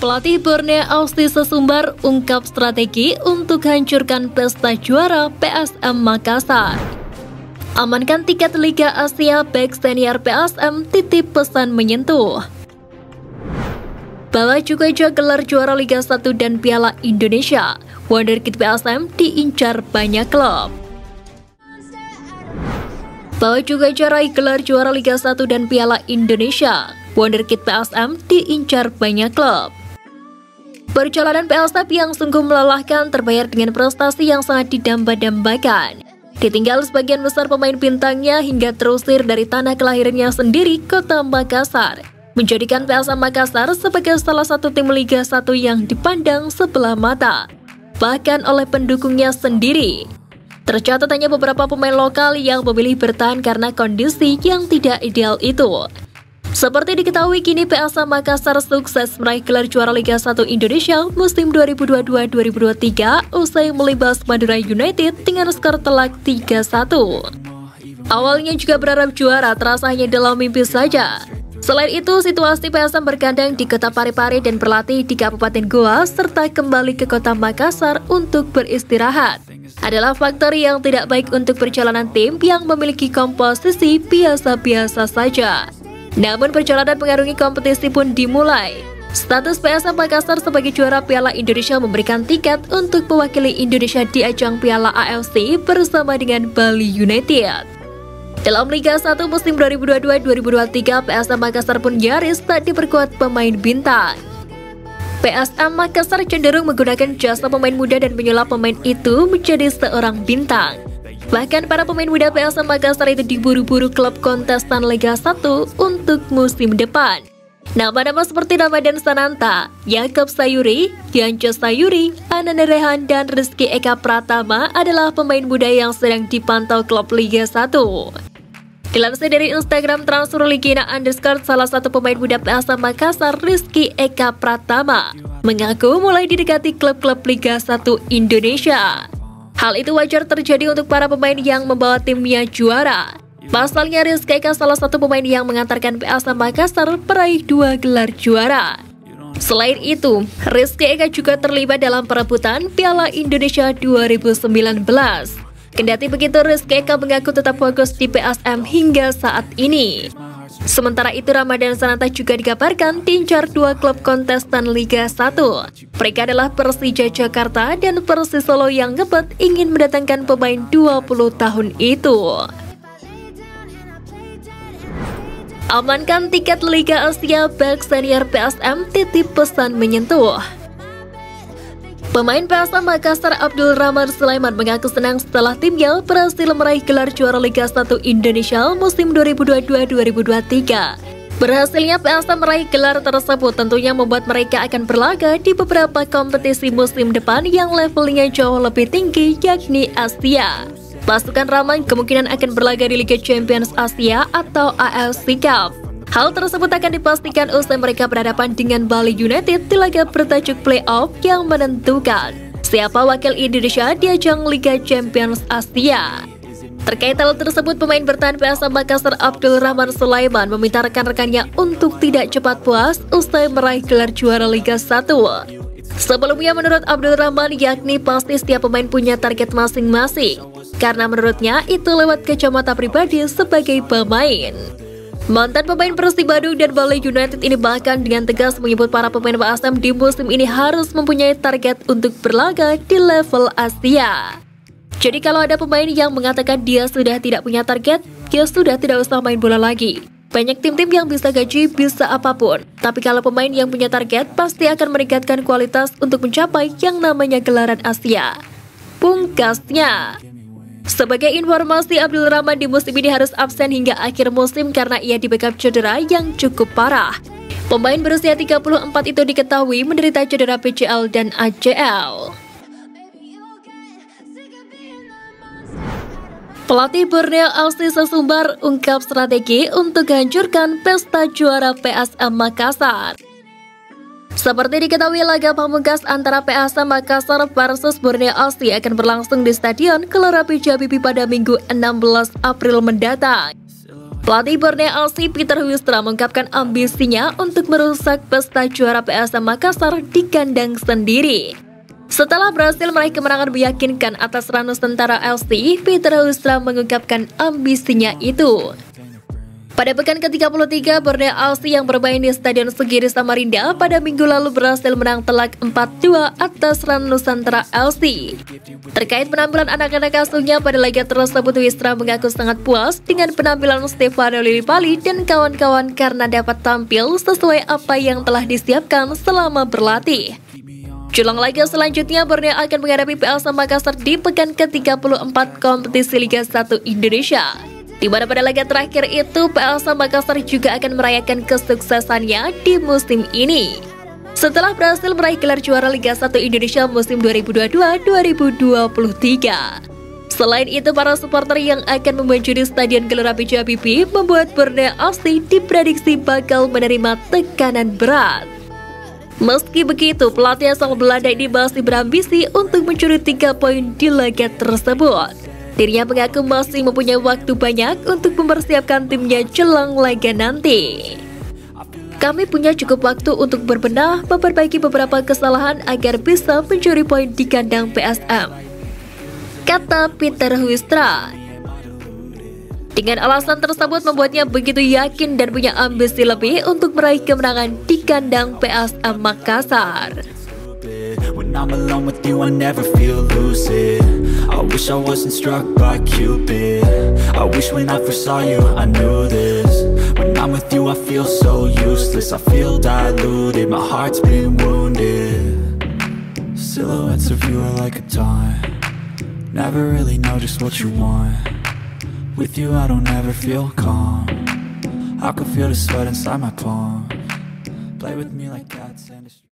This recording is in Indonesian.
Pelatih Borneo FC Sesumbar ungkap strategi untuk hancurkan pesta juara PSM Makassar. Amankan tiket Liga Asia, bek senior PSM titip pesan menyentuh. Bawa juga gelar juara Liga 1 dan Piala Indonesia. Wonderkid PSM diincar banyak klub. Bawa juga raih gelar juara Liga 1 dan Piala Indonesia. Wonderkid PSM diincar banyak klub. Perjalanan PSM yang sungguh melelahkan terbayar dengan prestasi yang sangat didamba-dambakan. Ditinggal sebagian besar pemain bintangnya hingga terusir dari tanah kelahirannya sendiri, kota Makassar, menjadikan PSM Makassar sebagai salah satu tim Liga 1 yang dipandang sebelah mata, bahkan oleh pendukungnya sendiri. Tercatat hanya beberapa pemain lokal yang memilih bertahan karena kondisi yang tidak ideal itu. Seperti diketahui, kini PSM Makassar sukses meraih gelar juara Liga 1 Indonesia musim 2022-2023 usai melibas Madura United dengan skor telak 3-1. Awalnya juga berharap juara, terasa hanya dalam mimpi saja. Selain itu, situasi PSM berkandang di kota Parepare dan berlatih di Kabupaten Goa serta kembali ke kota Makassar untuk beristirahat adalah faktor yang tidak baik untuk perjalanan tim yang memiliki komposisi biasa-biasa saja. Namun perjalanan mengarungi kompetisi pun dimulai. Status PSM Makassar sebagai juara Piala Indonesia memberikan tiket untuk mewakili Indonesia di ajang Piala AFC bersama dengan Bali United. Dalam Liga 1 musim 2022-2023, PSM Makassar pun nyaris tak diperkuat pemain bintang. PSM Makassar cenderung menggunakan jasa pemain muda dan menyulap pemain itu menjadi seorang bintang. Bahkan para pemain muda PSM Makassar itu diburu-buru klub kontestan Liga 1 untuk musim depan. Nama-nama seperti Ramadan Sananta, Yaakob Sayuri, Yancho Sayuri, Ananda Rehan, dan Rizky Eka Pratama adalah pemain muda yang sedang dipantau klub Liga 1. Dilansir dari Instagram Transferligina _ salah satu pemain muda PSM Makassar, Rizky Eka Pratama, mengaku mulai didekati klub-klub Liga 1 Indonesia. Hal itu wajar terjadi untuk para pemain yang membawa timnya juara. Pasalnya, Rizky Eka salah satu pemain yang mengantarkan PSM Makassar meraih 2 gelar juara. Selain itu, Rizky Eka juga terlibat dalam perebutan Piala Indonesia 2019. Kendati begitu, Rizky Eka mengaku tetap fokus di PSM hingga saat ini. Sementara itu, Ramadan Sananta juga dikabarkan diincar 2 klub kontestan Liga 1. Mereka adalah Persija Jakarta dan Persis Solo yang ngebet ingin mendatangkan pemain 20 tahun itu. Amankan tiket Liga Asia, bek senior PSM titip pesan menyentuh. Pemain PSM Makassar Abdul Rahman Sulaiman mengaku senang setelah timnya berhasil meraih gelar juara Liga 1 Indonesia musim 2022-2023. Berhasilnya PSM meraih gelar tersebut tentunya membuat mereka akan berlaga di beberapa kompetisi musim depan yang levelnya jauh lebih tinggi, yakni Asia. Pasukan Rahman kemungkinan akan berlaga di Liga Champions Asia atau AFC Cup. Hal tersebut akan dipastikan usai mereka berhadapan dengan Bali United di laga bertajuk playoff yang menentukan siapa wakil Indonesia di ajang Liga Champions Asia. Terkait hal tersebut, pemain bertahan PSM Makassar Abdul Rahman Sulaiman meminta rekan-rekannya untuk tidak cepat puas usai meraih gelar juara Liga 1. Sebelumnya, menurut Abdul Rahman, yakni pasti setiap pemain punya target masing-masing, karena menurutnya itu lewat kacamata pribadi sebagai pemain. Mantan pemain Persib Bandung dan Bali United ini bahkan dengan tegas menyebut para pemain PSM di musim ini harus mempunyai target untuk berlaga di level Asia. Jadi kalau ada pemain yang mengatakan dia sudah tidak punya target, dia sudah tidak usah main bola lagi. Banyak tim-tim yang bisa gaji, bisa apapun. Tapi kalau pemain yang punya target, pasti akan meningkatkan kualitas untuk mencapai yang namanya gelaran Asia. Pungkasnya. Sebagai informasi, Abdul Rahman di musim ini harus absen hingga akhir musim karena ia di-backup cedera yang cukup parah. Pemain berusia 34 itu diketahui menderita cedera PCL dan ACL. Pelatih Borneo FC Sesumbar ungkap strategi untuk hancurkan pesta juara PSM Makassar. Seperti diketahui, laga pamungkas antara PSM Makassar versus Borneo FC akan berlangsung di Stadion Gelora B. Habibie pada Minggu 16 April mendatang. Pelatih Borneo FC Peter Huistra mengungkapkan ambisinya untuk merusak pesta juara PSM Makassar di kandang sendiri. Setelah berhasil meraih kemenangan meyakinkan atas Ranu Nusantara FC, Peter Huistra mengungkapkan ambisinya itu. Pada pekan ke-33, Borneo FC yang bermain di Stadion Segiri Samarinda pada minggu lalu berhasil menang telak 4-2 atas Ranu Nusantara FC. Terkait penampilan anak-anak asuhnya pada laga tersebut, Huistra mengaku sangat puas dengan penampilan Stefano Lillipali dan kawan-kawan karena dapat tampil sesuai apa yang telah disiapkan selama berlatih. Jelang laga selanjutnya, Borneo akan menghadapi PSM Makassar di pekan ke-34 kompetisi Liga 1 Indonesia. Di mana pada laga terakhir itu, PSM Makassar juga akan merayakan kesuksesannya di musim ini. Setelah berhasil meraih gelar juara Liga 1 Indonesia musim 2022-2023. Selain itu, para supporter yang akan mengunjungi Stadion Gelora B.J. Habibie membuat Borneo FC diprediksi bakal menerima tekanan berat. Meski begitu, pelatih asal Belanda ini masih berambisi untuk mencuri 3 poin di laga tersebut. Dirinya mengaku masih mempunyai waktu banyak untuk mempersiapkan timnya jelang laga nanti. Kami punya cukup waktu untuk berbenah, memperbaiki beberapa kesalahan agar bisa mencuri poin di kandang PSM, kata Peter Huistra. Dengan alasan tersebut membuatnya begitu yakin dan punya ambisi lebih untuk meraih kemenangan di kandang PSM Makassar. When I'm alone with you, I never feel lucid. I wish I wasn't struck by Cupid. I wish when I first saw you, I knew this. When I'm with you, I feel so useless. I feel diluted, my heart's been wounded. Silhouettes of you are like a taunt. Never really know just what you want. With you, I don't ever feel calm. I can feel the sweat inside my palm. Play with me like cats and